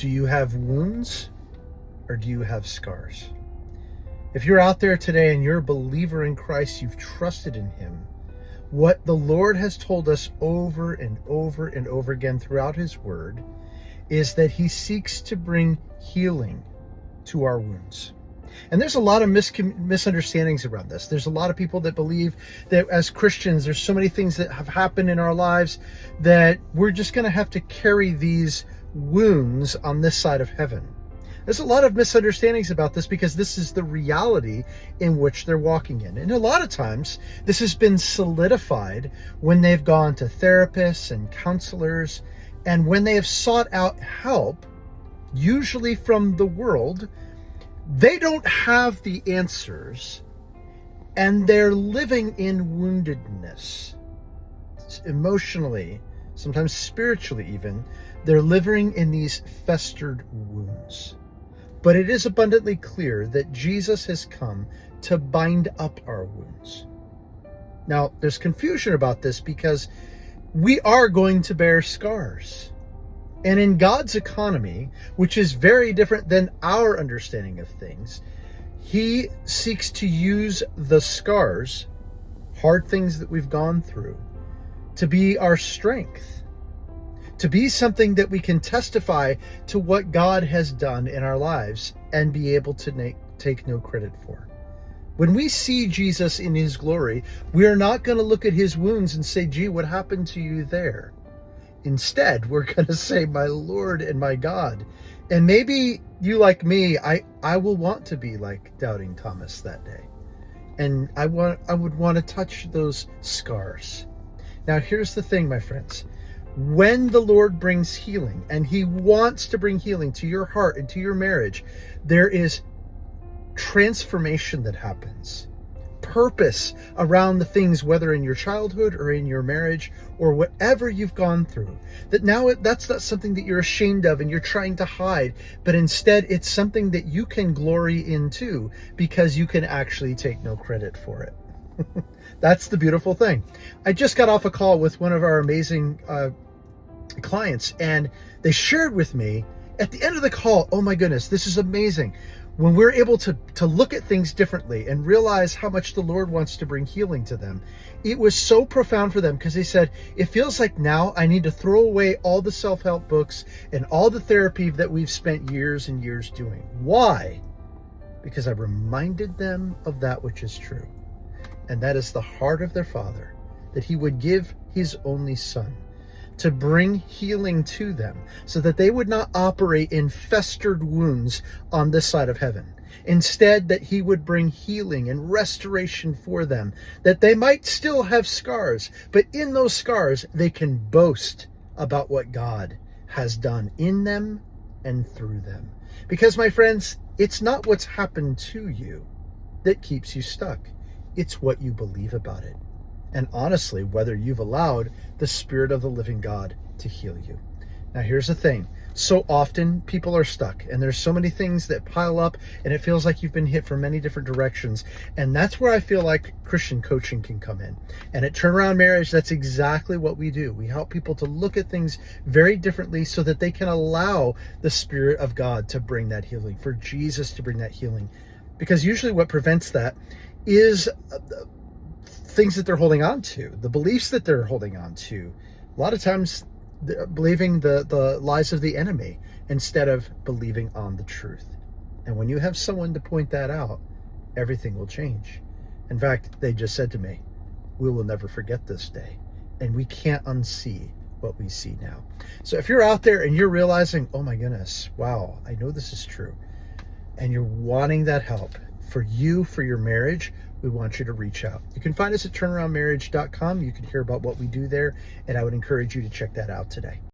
Do you have wounds or do you have scars? If you're out there today and you're a believer in Christ, you've trusted in him, what the Lord has told us over and over and over again throughout his word is that he seeks to bring healing to our wounds. And there's a lot of misunderstandings around this. There's a lot of people that believe that as Christians, there's so many things that have happened in our lives that we're just going to have to carry these wounds on this side of heaven. There's a lot of misunderstandings about this because this is the reality in which they're walking in. And a lot of times this has been solidified when they've gone to therapists and counselors, and when they have sought out help, usually from the world, they don't have the answers and they're living in woundedness. Emotionally, sometimes spiritually even, they're living in these festered wounds. But it is abundantly clear that Jesus has come to bind up our wounds. Now, there's confusion about this because we are going to bear scars. And in God's economy, which is very different than our understanding of things, he seeks to use the scars, hard things that we've gone through, to be our strength, to be something that we can testify to what God has done in our lives and be able to take no credit for. When we see Jesus in his glory, we are not going to look at his wounds and say, gee, what happened to you there? Instead, we're going to say, my Lord and my God. And maybe you, like me, I will want to be like doubting Thomas that day. And I would want to touch those scars. Now, here's the thing, my friends. When the Lord brings healing, and he wants to bring healing to your heart and to your marriage, there is transformation that happens. Purpose around the things, whether in your childhood or in your marriage or whatever you've gone through, that now that's not something that you're ashamed of and you're trying to hide, but instead it's something that you can glory in too, because you can actually take no credit for it. That's the beautiful thing. I just got off a call with one of our amazing clients, and they shared with me at the end of the call, oh my goodness, this is amazing. When we're able to look at things differently and realize how much the Lord wants to bring healing to them, it was so profound for them, because they said, it feels like now I need to throw away all the self-help books and all the therapy that we've spent years and years doing. Why? Because I reminded them of that which is true. And that is the heart of their Father, that he would give his only Son to bring healing to them so that they would not operate in festered wounds on this side of heaven. Instead, that he would bring healing and restoration for them, that they might still have scars, but in those scars, they can boast about what God has done in them and through them. Because, my friends, it's not what's happened to you that keeps you stuck. It's what you believe about it. And honestly, whether you've allowed the Spirit of the living God to heal you. Now, here's the thing. So often people are stuck, and there's so many things that pile up, and it feels like you've been hit from many different directions. And that's where I feel like Christian coaching can come in. And at Turnaround Marriage, that's exactly what we do. We help people to look at things very differently so that they can allow the Spirit of God to bring that healing, for Jesus to bring that healing. Because usually what prevents that is things that they're holding on to, the beliefs that they're holding on to. A lot of times they're believing the lies of the enemy instead of believing on the truth. And when you have someone to point that out, everything will change. In fact, they just said to me, we will never forget this day. And we can't unsee what we see now. So if you're out there and you're realizing, oh my goodness, wow, I know this is true, and you're wanting that help for you, for your marriage, we want you to reach out. You can find us at turnaroundmarriage.com. You can hear about what we do there, and I would encourage you to check that out today.